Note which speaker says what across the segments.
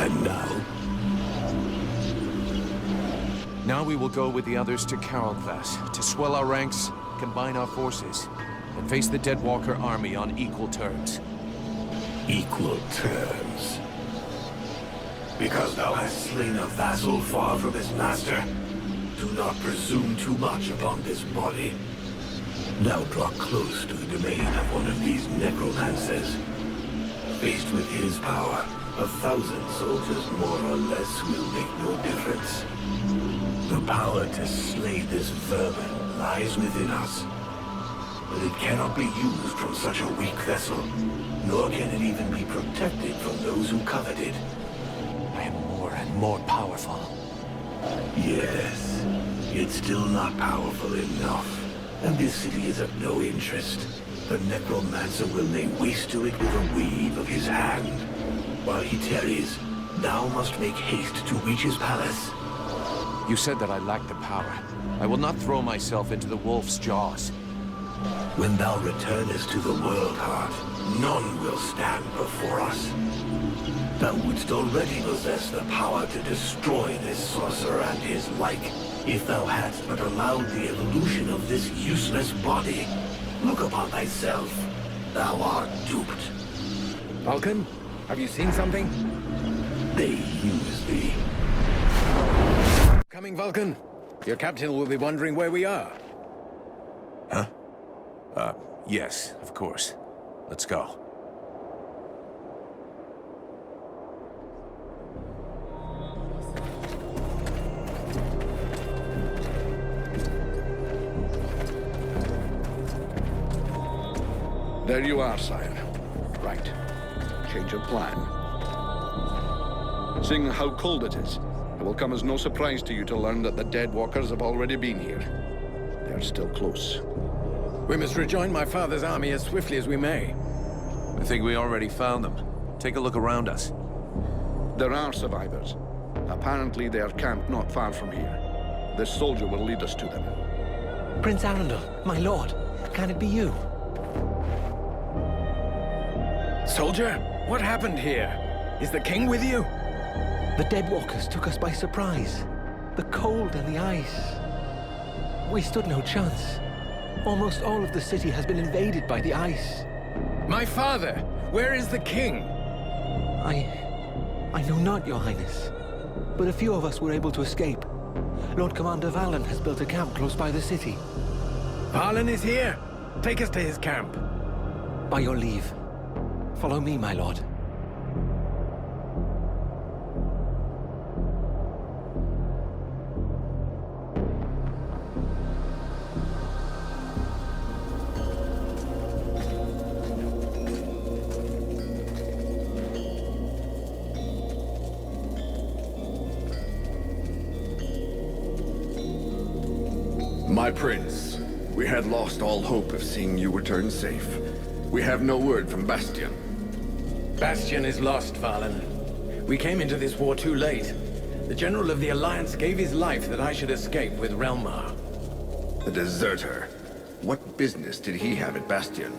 Speaker 1: And now?
Speaker 2: Now we will go with the others to Karlvass, to swell our ranks, combine our forces, and face the Deadwalker army on equal terms.
Speaker 1: Equal terms. Because thou hast slain a vassal far from his master, do not presume too much upon this body. Now draw close to the domain of one of these necromancers. Faced with his power, 1,000 soldiers more or less will make no difference. The power to slay this vermin lies within us. But it cannot be used from such a weak vessel, nor can it even be protected from those who covet it.
Speaker 2: I am more and more powerful.
Speaker 1: Yes, it's still not powerful enough. And this city is of no interest. The necromancer will lay waste to it with a wave of his hand. While he tarries, thou must make haste to reach his palace.
Speaker 2: You said that I lack the power. I will not throw myself into the wolf's jaws.
Speaker 1: When thou returnest to the world, Heart, none will stand before us. Thou wouldst already possess the power to destroy this sorcerer and his like, if thou hadst but allowed the evolution of this useless body. Look upon thyself. Thou art duped.
Speaker 3: Vulcan, have you seen something?
Speaker 1: They use thee.
Speaker 3: Coming, Vulcan. Your captain will be wondering where we are.
Speaker 2: Huh? Yes, of course. Let's go.
Speaker 4: There you are, sire. Right. Change of plan. Seeing how cold it is, it will come as no surprise to you to learn that the Deadwalkers have already been here. They are still close.
Speaker 3: We must rejoin my father's army as swiftly as we may.
Speaker 2: I think we already found them. Take a look around us.
Speaker 4: There are survivors. Apparently they are camped not far from here. This soldier will lead us to them.
Speaker 5: Prince Arundel, my lord, can it be you?
Speaker 3: Soldier, what happened here? Is the king with you?
Speaker 5: The Deadwalkers took us by surprise. The cold and the ice. We stood no chance. Almost all of the city has been invaded by the ice.
Speaker 3: My father, where is the king?
Speaker 5: I know not, Your Highness. But a few of us were able to escape. Lord Commander Valen has built a camp close by the city.
Speaker 3: Valen is here. Take us to his camp.
Speaker 5: By your leave. Follow me, my lord.
Speaker 6: My prince, we had lost all hope of seeing you return safe. We have no word from Bastion.
Speaker 3: Bastion is lost, Valen. We came into this war too late. The General of the Alliance gave his life that I should escape with Relmar.
Speaker 6: The deserter. What business did he have at Bastion?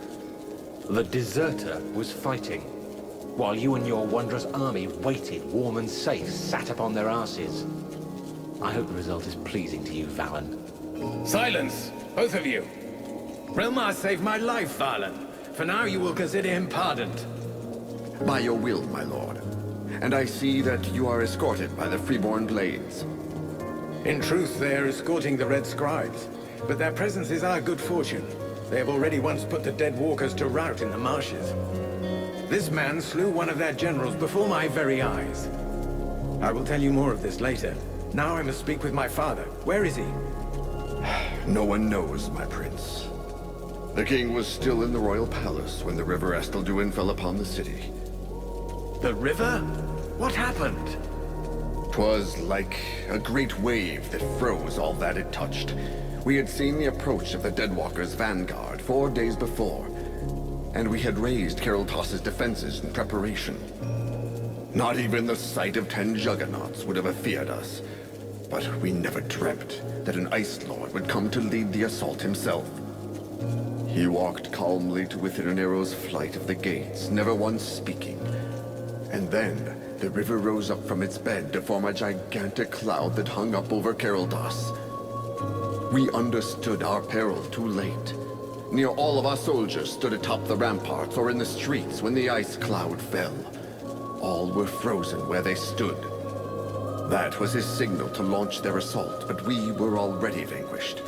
Speaker 7: The deserter was fighting, while you and your wondrous army waited warm and safe, sat upon their asses. I hope the result is pleasing to you, Valen.
Speaker 3: Silence, both of you. Relmar saved my life, Valen. For now you will consider him pardoned.
Speaker 6: By your will, my lord. And I see that you are escorted by the Freeborn Blades.
Speaker 3: In truth, they are escorting the Red Scribes, but their presence is our good fortune. They have already once put the Deadwalkers to rout in the marshes. This man slew one of their generals before my very eyes. I will tell you more of this later. Now I must speak with my father. Where is he?
Speaker 6: No one knows, my prince. The king was still in the royal palace when the river Estelduin fell upon the city.
Speaker 3: The river? What happened?
Speaker 6: 'Twas like a great wave that froze all that it touched. We had seen the approach of the Deadwalkers' vanguard 4 days before, and we had raised Kariltos' defenses in preparation. Not even the sight of 10 juggernauts would have feared us, but we never dreamt that an Ice Lord would come to lead the assault himself. He walked calmly to within an arrow's flight of the gates, never once speaking. And then, the river rose up from its bed to form a gigantic cloud that hung up over Cael'das. We understood our peril too late. Near all of our soldiers stood atop the ramparts or in the streets when the ice cloud fell. All were frozen where they stood. That was his signal to launch their assault, but we were already vanquished.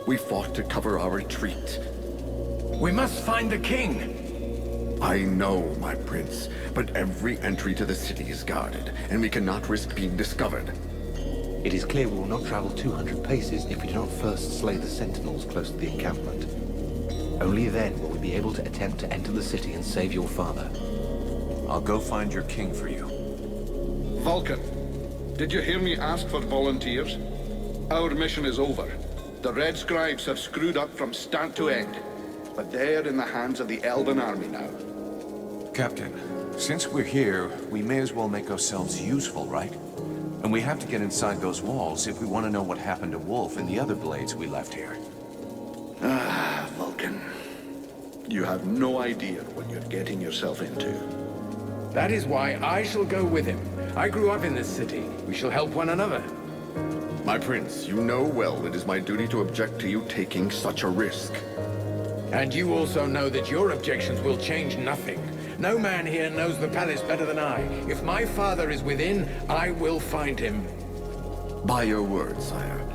Speaker 6: We fought to cover our retreat.
Speaker 3: We must find the king!
Speaker 6: I know, my prince, but every entry to the city is guarded, and we cannot risk being discovered.
Speaker 7: It is clear we will not travel 200 paces if we do not first slay the sentinels close to the encampment. Only then will we be able to attempt to enter the city and save your father.
Speaker 2: I'll go find your king for you.
Speaker 4: Vulcan, did you hear me ask for volunteers? Our mission is over. The Red Scribes have screwed up from start to end. But they're in the hands of the Elven army now.
Speaker 2: Captain, since we're here, we may as well make ourselves useful, right? And we have to get inside those walls if we want to know what happened to Wolf and the other blades we left here.
Speaker 4: Ah, Vulcan. You have no idea what you're getting yourself into.
Speaker 3: That is why I shall go with him. I grew up in this city. We shall help one another.
Speaker 6: My prince, you know well it is my duty to object to you taking such a risk.
Speaker 3: And you also know that your objections will change nothing. No man here knows the palace better than I. If my father is within, I will find him.
Speaker 6: By your word, sire.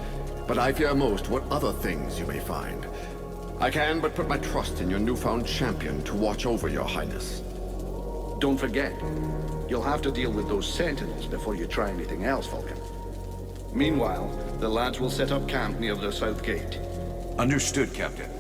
Speaker 6: But I fear most what other things you may find. I can but put my trust in your newfound champion to watch over your highness.
Speaker 4: Don't forget, you'll have to deal with those sentinels before you try anything else, Vulcan. Meanwhile, the lads will set up camp near the south gate.
Speaker 2: Understood, Captain.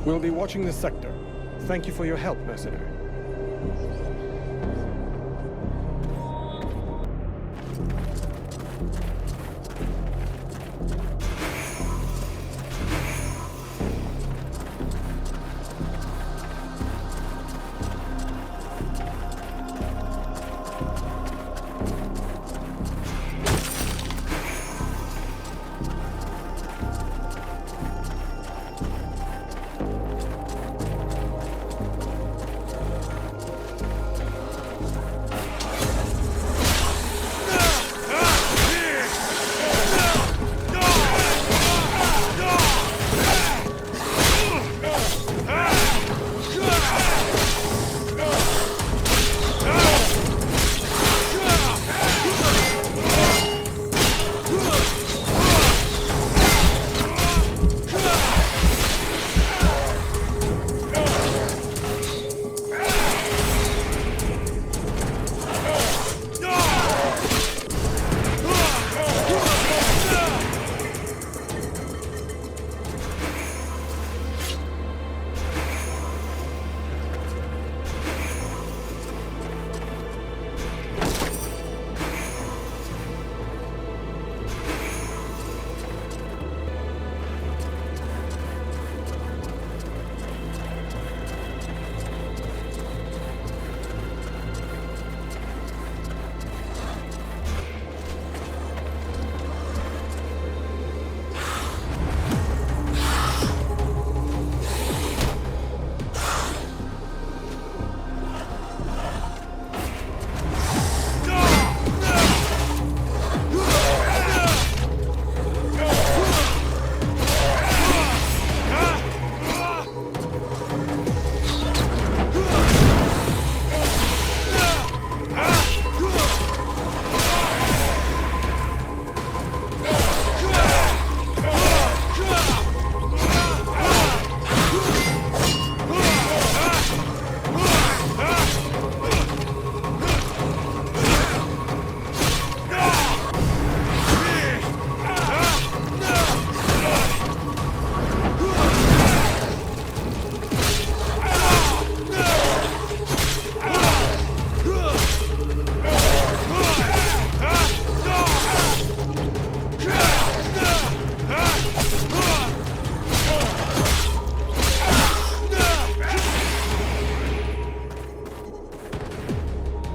Speaker 8: We'll be watching the sector. Thank you for your help, Mercenary.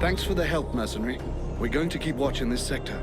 Speaker 4: Thanks for the help, mercenary. We're going to keep watching this sector.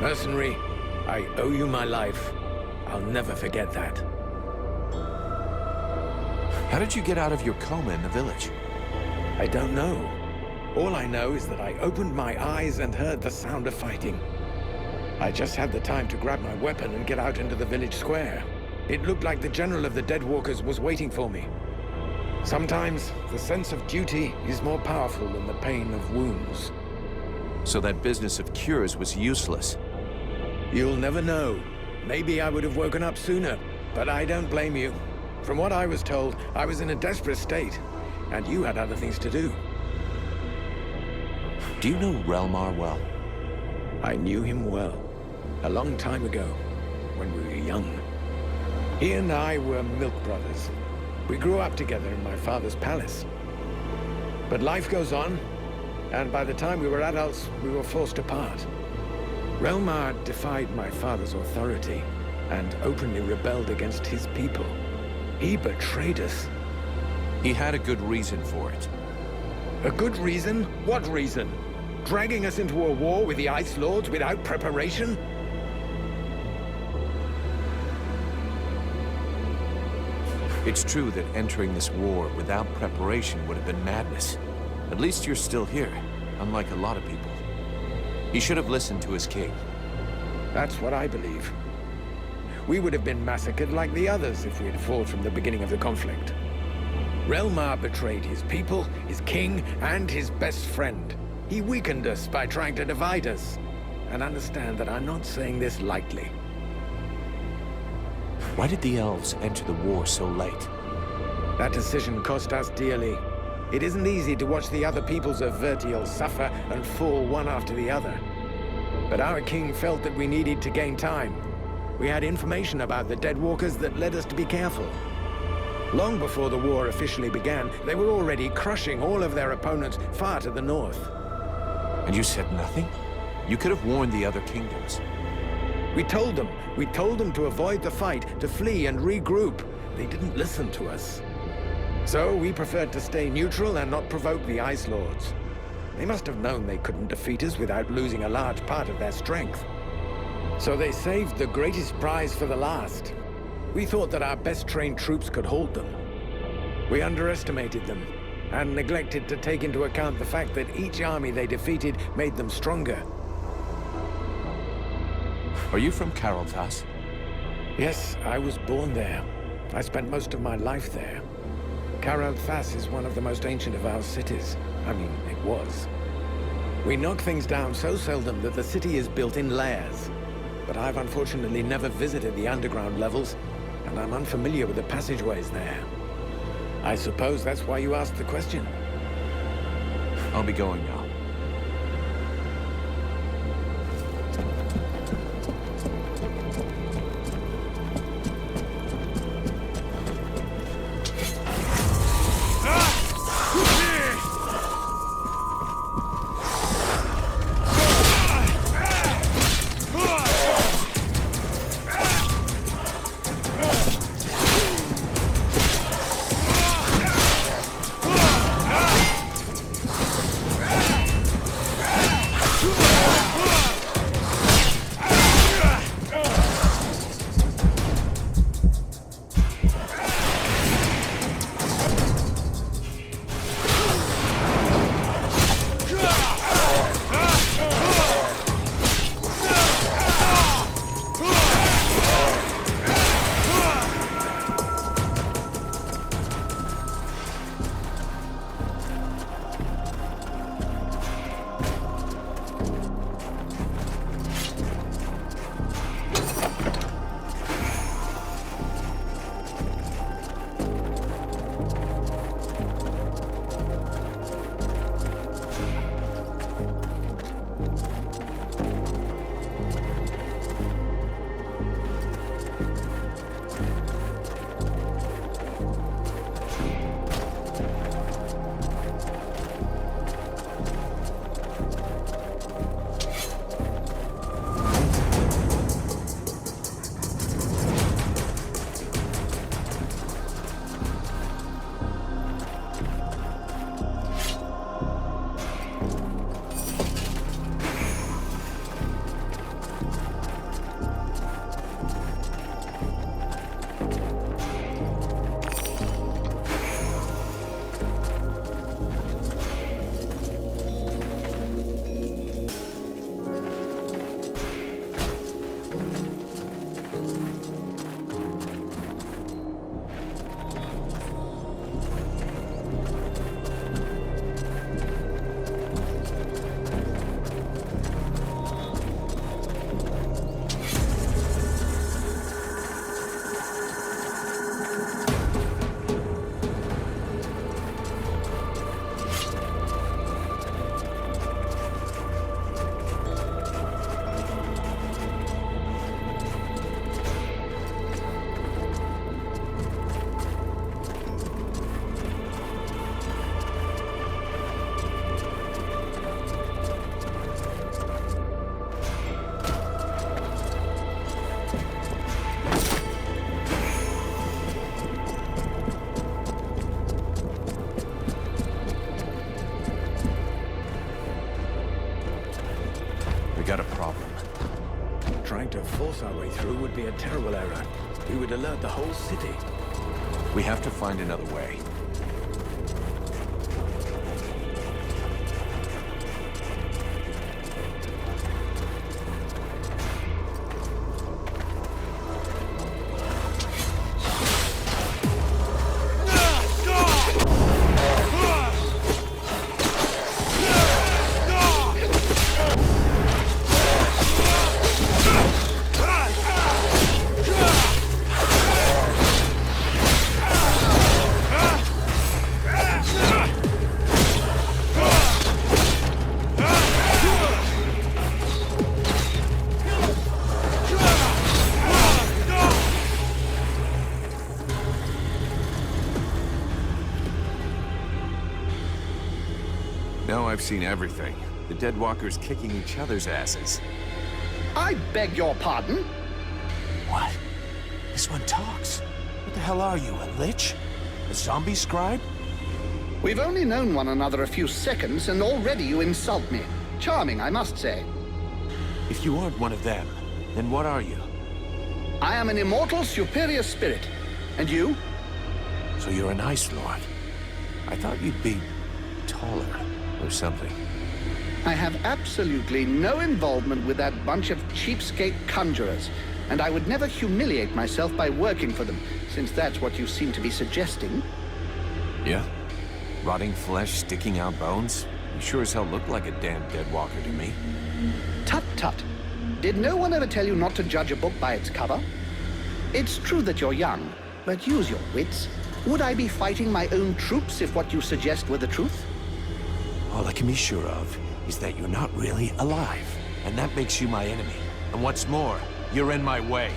Speaker 3: Mercenary, I owe you my life. I'll never forget that.
Speaker 2: How did you get out of your coma in the village?
Speaker 3: I don't know. All I know is that I opened my eyes and heard the sound of fighting. I just had the time to grab my weapon and get out into the village square. It looked like the general of the Deadwalkers was waiting for me. Sometimes, the sense of duty is more powerful than the pain of wounds.
Speaker 2: So that business of cures was useless.
Speaker 3: You'll never know. Maybe I would have woken up sooner, but I don't blame you. From what I was told, I was in a desperate state, and you had other things to do.
Speaker 2: Do you know Relmar well?
Speaker 3: I knew him well. A long time ago, when we were young. He and I were milk brothers. We grew up together in my father's palace. But life goes on, and by the time we were adults, we were forced apart. Relmar defied my father's authority and openly rebelled against his people. He betrayed us.
Speaker 2: He had a good reason for it.
Speaker 3: A good reason? What reason? Dragging us into a war with the Ice Lords without preparation?
Speaker 2: It's true that entering this war without preparation would have been madness. At least you're still here, unlike a lot of people. He should have listened to his king.
Speaker 3: That's what I believe. We would have been massacred like the others if we had fought from the beginning of the conflict. Relmar betrayed his people, his king, and his best friend. He weakened us by trying to divide us. And understand that I'm not saying this lightly.
Speaker 2: Why did the elves enter the war so late?
Speaker 3: That decision cost us dearly. It isn't easy to watch the other peoples of Vertiel suffer and fall one after the other. But our king felt that we needed to gain time. We had information about the Deadwalkers that led us to be careful. Long before the war officially began, they were already crushing all of their opponents far to the north.
Speaker 2: And you said nothing? You could have warned the other kingdoms.
Speaker 3: We told them to avoid the fight, to flee and regroup. They didn't listen to us. So we preferred to stay neutral and not provoke the Ice Lords. They must have known they couldn't defeat us without losing a large part of their strength. So they saved the greatest prize for the last. We thought that our best trained troops could hold them. We underestimated them, and neglected to take into account the fact that each army they defeated made them stronger.
Speaker 2: Are you from Carolthas?
Speaker 3: Yes, I was born there. I spent most of my life there. Carolthas is one of the most ancient of our cities. I mean, it was. We knock things down so seldom that the city is built in layers. But I've unfortunately never visited the underground levels, and I'm unfamiliar with the passageways there. I suppose that's why you asked the question.
Speaker 2: I'll be going now.
Speaker 3: through would be a terrible error. He would alert the whole city.
Speaker 2: We have to find another way. Now I've seen everything. The Deadwalkers kicking each other's asses.
Speaker 4: I beg your pardon?
Speaker 9: What? This one talks. What the hell are you, a lich? A zombie scribe?
Speaker 4: We've only known one another a few seconds, and already you insult me. Charming, I must say.
Speaker 9: If you aren't one of them, then what are you?
Speaker 4: I am an immortal superior spirit. And you?
Speaker 9: So you're an Ice Lord. I thought you'd be taller or something.
Speaker 4: I have absolutely no involvement with that bunch of cheapskate conjurers, and I would never humiliate myself by working for them, since that's what you seem to be suggesting.
Speaker 2: Yeah? Rotting flesh, sticking out bones? You sure as hell look like a damn Deadwalker to me.
Speaker 4: Tut tut. Did no one ever tell you not to judge a book by its cover? It's true that you're young, but use your wits. Would I be fighting my own troops if what you suggest were the truth?
Speaker 9: All I can be sure of is that you're not really alive, and that makes you my enemy. And what's more, you're in my way.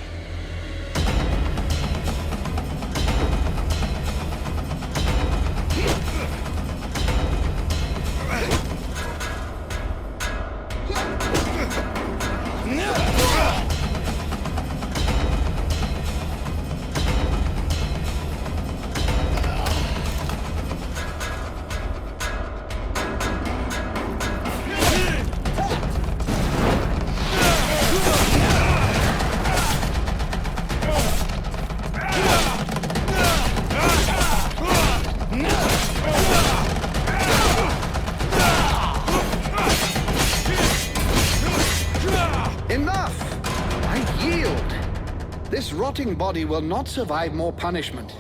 Speaker 4: This rotting body will not survive more punishment.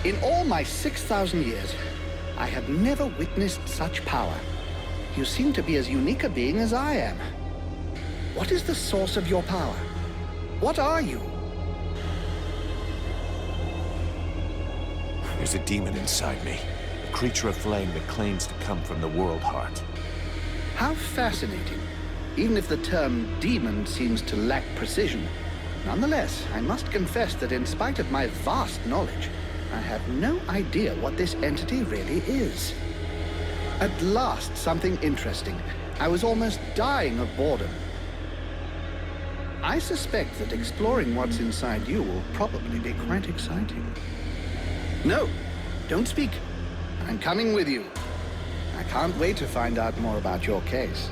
Speaker 4: In all my 6,000 years, I have never witnessed such power. You seem to be as unique a being as I am. What is the source of your power? What are you?
Speaker 9: There's a demon inside me. A creature of flame that claims to come from the World Heart.
Speaker 4: How fascinating. Even if the term demon seems to lack precision. Nonetheless, I must confess that in spite of my vast knowledge, I have no idea what this entity really is. At last, something interesting. I was almost dying of boredom. I suspect that exploring what's inside you will probably be quite exciting. No, don't speak. I'm coming with you. I can't wait to find out more about your case.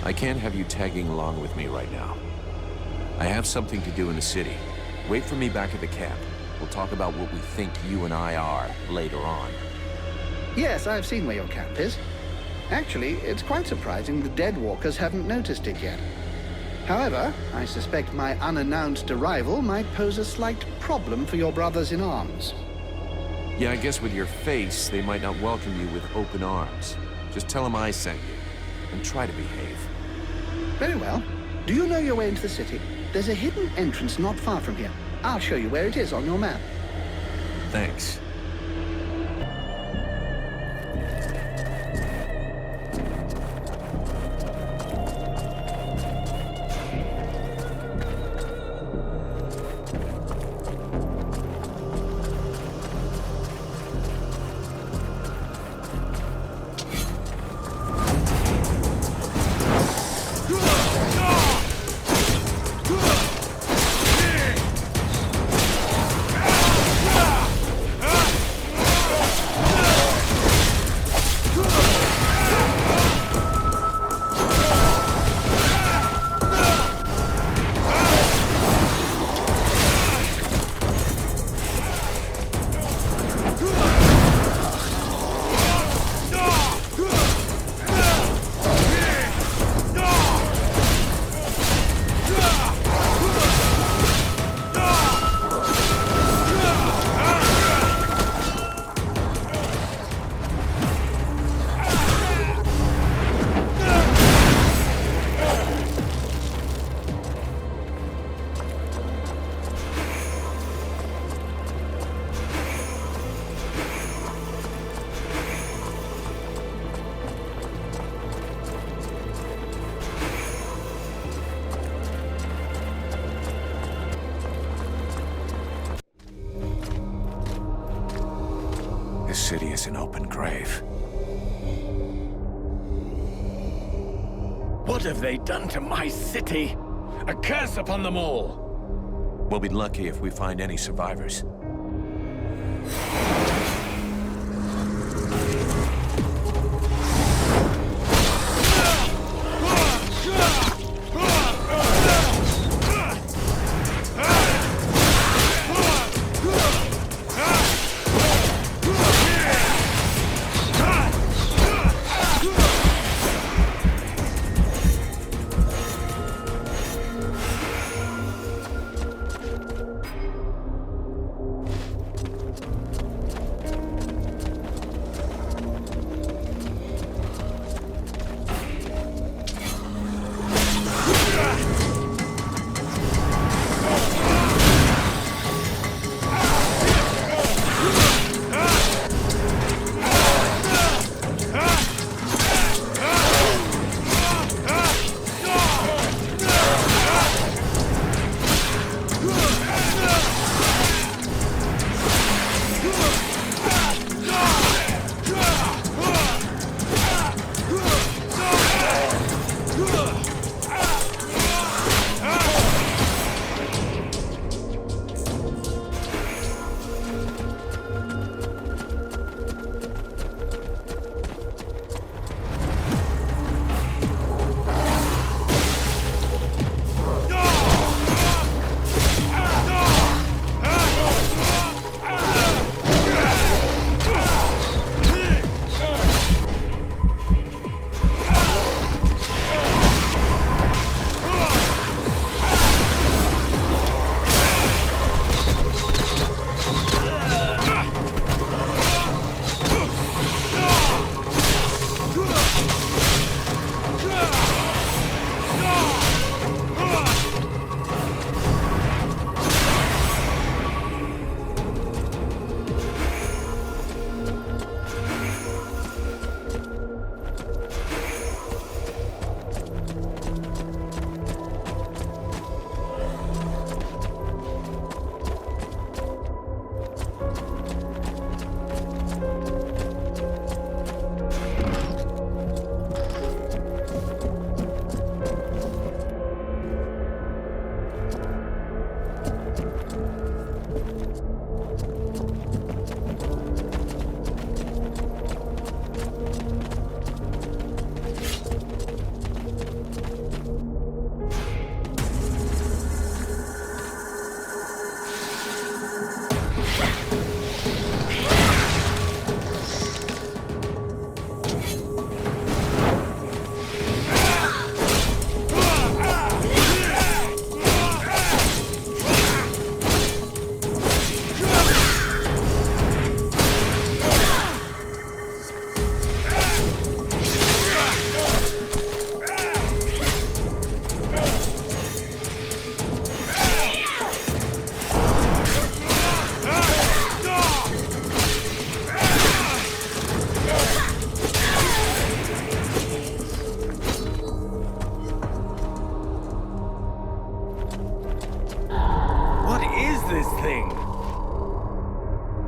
Speaker 2: I can't have you tagging along with me right now. I have something to do in the city. Wait for me back at the camp. We'll talk about what we think you and I are later on.
Speaker 4: Yes, I've seen where your camp is. Actually, it's quite surprising the Deadwalkers haven't noticed it yet. However, I suspect my unannounced arrival might pose a slight problem for your brothers-in-arms.
Speaker 2: Yeah, I guess with your face, they might not welcome you with open arms. Just tell them I sent you, and try to behave.
Speaker 4: Very well. Do you know your way into the city? There's a hidden entrance not far from here. I'll show you where it is on your map.
Speaker 2: Thanks.
Speaker 9: the city is an open grave.
Speaker 3: What have they done to my city? A curse upon them all!
Speaker 9: We'll be lucky if we find any survivors.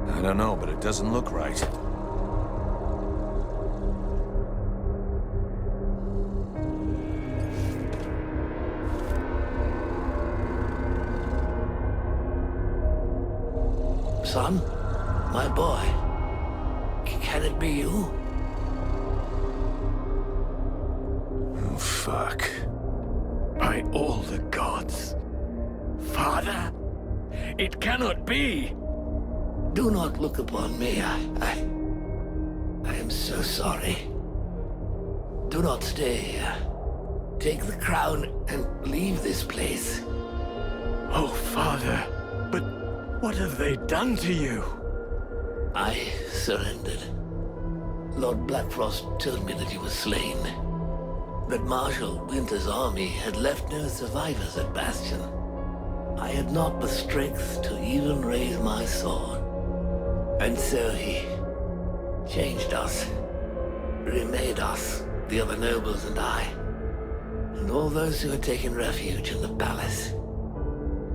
Speaker 9: I don't know, but it doesn't look right.
Speaker 1: Son? My boy? Can it be you?
Speaker 3: Oh, fuck. By all the gods. Father? It cannot be!
Speaker 1: Do not look upon me. I am so sorry. Do not stay here. Take the crown and leave this place.
Speaker 3: Oh, Father. But what have they done to you?
Speaker 1: I surrendered. Lord Blackfrost told me that you were slain. That Marshal Winter's army had left no survivors at Bastion. I had not the strength to even raise my sword. And so he changed us, remade us, the other nobles and I, and all those who had taken refuge in the palace.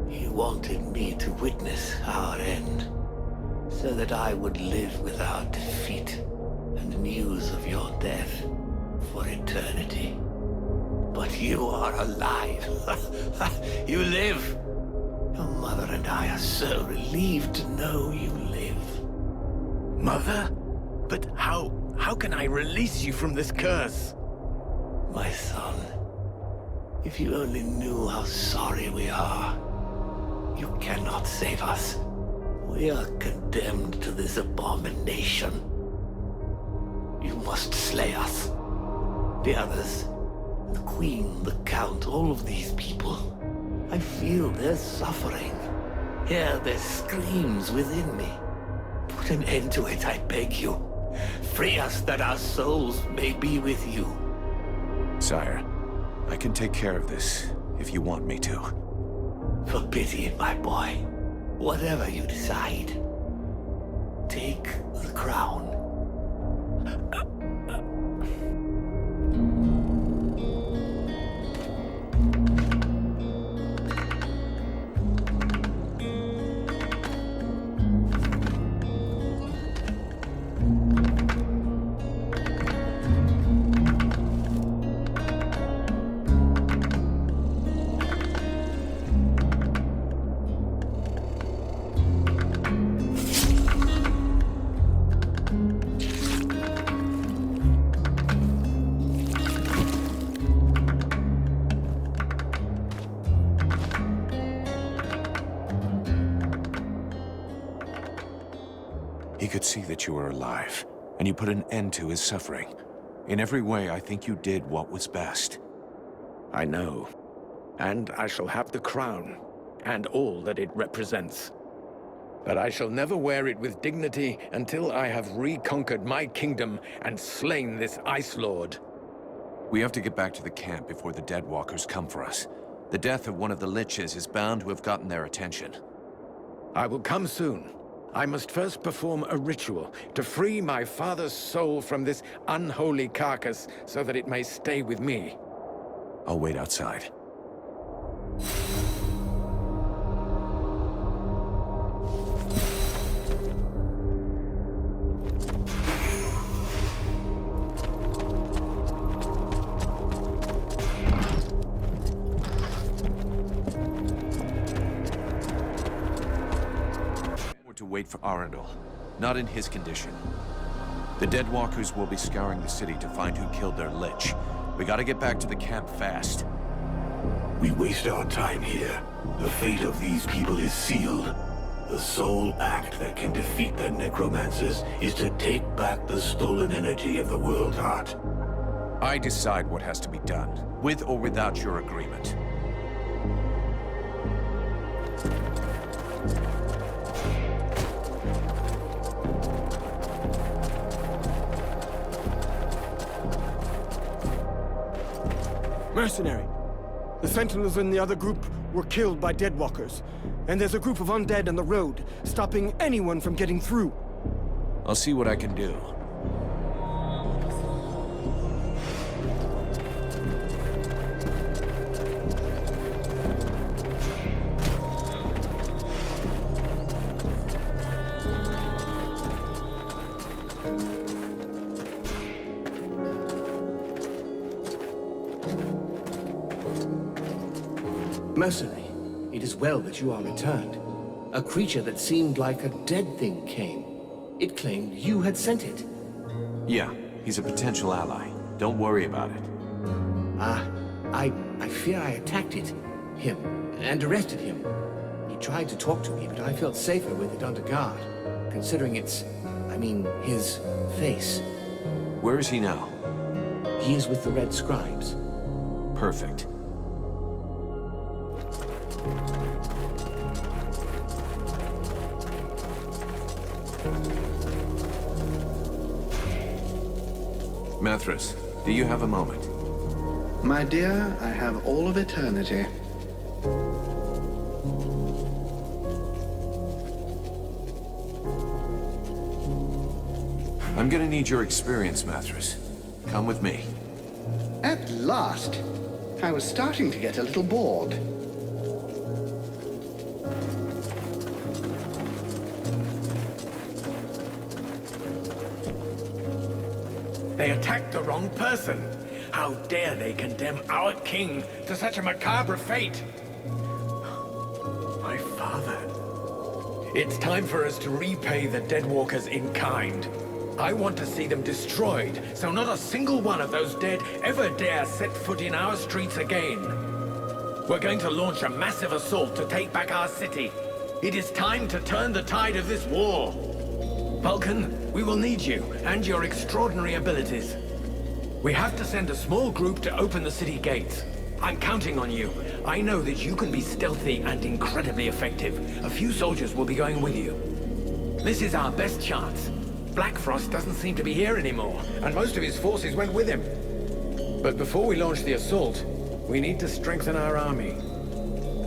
Speaker 1: He wanted me to witness our end, so that I would live without defeat and news of your death for eternity. But you are alive. You live. Your mother and I are so relieved to know you live.
Speaker 5: Mother? But how can I release you from this curse?
Speaker 1: My son, if you only knew how sorry we are. You cannot save us. We are condemned to this abomination. You must slay us. The others, the Queen, the Count, all of these people. I feel their suffering. Hear their screams within me. Put an end to it, I beg you. Free us that our souls may be with you.
Speaker 2: Sire, I can take care of this, if you want me to.
Speaker 1: For pity, my boy. Whatever you decide. Take the crown.
Speaker 2: He could see that you were alive, and you put an end to his suffering. In every way, I think you did what was best.
Speaker 3: I know. And I shall have the crown, and all that it represents. But I shall never wear it with dignity until I have reconquered my kingdom and slain this Ice Lord.
Speaker 2: We have to get back to the camp before the Deadwalkers come for us. The death of one of the Liches is bound to have gotten their attention.
Speaker 3: I will come soon. I must first perform a ritual to free my father's soul from this unholy carcass so that it may stay with me.
Speaker 2: I'll wait outside. To wait for Arundel, not in his condition. The Deadwalkers will be scouring the city to find who killed their Lich. We gotta get back to the camp fast.
Speaker 1: We waste our time here. The fate of these people is sealed. The sole act that can defeat the necromancers is to take back the stolen energy of the World Heart.
Speaker 2: I decide what has to be done, with or without your agreement.
Speaker 8: Mercenary! The Sentinels in the other group were killed by Deadwalkers, and there's a group of undead on the road, stopping anyone from getting through.
Speaker 2: I'll see what I can do.
Speaker 10: Mercenary, it is well that you are returned. A creature that seemed like a dead thing came. It claimed you had sent it.
Speaker 2: Yeah, he's a potential ally. Don't worry about it.
Speaker 10: I fear I attacked him, and arrested him. He tried to talk to me, but I felt safer with it under guard, considering his face.
Speaker 2: Where is he now?
Speaker 10: He is with the Red Scribes.
Speaker 2: Perfect. Methras, do you have a moment?
Speaker 4: My dear, I have all of eternity.
Speaker 2: I'm gonna need your experience, Methras. Come with me.
Speaker 4: At last! I was starting to get a little bored.
Speaker 3: They attacked the wrong person. How dare they condemn our king to such a macabre fate? My father. It's time for us to repay the Deadwalkers in kind. I want to see them destroyed, so not a single one of those dead ever dare set foot in our streets again. We're going to launch a massive assault to take back our city. It is time to turn the tide of this war. Vulcan, we will need you, and your extraordinary abilities. We have to send a small group to open the city gates. I'm counting on you. I know that you can be stealthy and incredibly effective. A few soldiers will be going with you. This is our best chance. Black Frost doesn't seem to be here anymore, and most of his forces went with him. But before we launch the assault, we need to strengthen our army.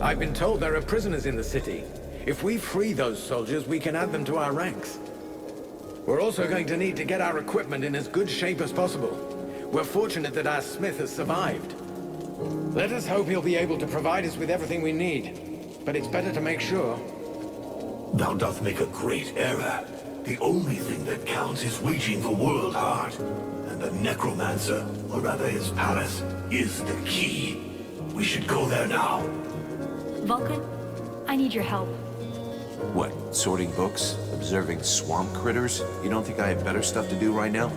Speaker 3: I've been told there are prisoners in the city. If we free those soldiers, we can add them to our ranks. We're also going to need to get our equipment in as good shape as possible. We're fortunate that our smith has survived. Let us hope he'll be able to provide us with everything we need. But it's better to make sure.
Speaker 1: Thou doth make a great error. The only thing that counts is reaching the World Heart. And the Necromancer, or rather his palace, is the key. We should go there now.
Speaker 11: Vulcan, I need your help.
Speaker 2: What, sorting books? Observing swamp critters? You don't think I have better stuff to do right now?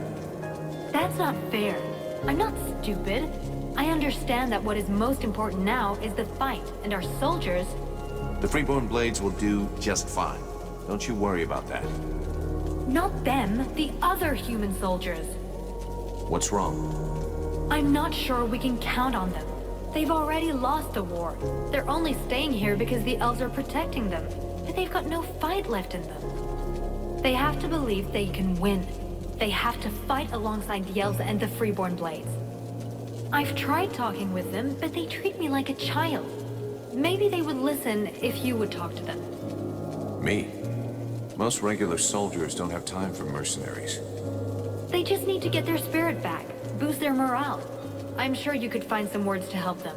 Speaker 11: That's not fair. I'm not stupid. I understand that what is most important now is the fight, and our soldiers...
Speaker 2: The Freeborn Blades will do just fine. Don't you worry about that.
Speaker 11: Not them, the other human soldiers.
Speaker 2: What's wrong?
Speaker 11: I'm not sure we can count on them. They've already lost the war. They're only staying here because the elves are protecting them. But they've got no fight left in them. They have to believe they can win. They have to fight alongside the elves and the Freeborn Blades. I've tried talking with them, but they treat me like a child. Maybe they would listen if you would talk to them.
Speaker 2: Me? Most regular soldiers don't have time for mercenaries.
Speaker 11: They just need to get their spirit back, boost their morale. I'm sure you could find some words to help them.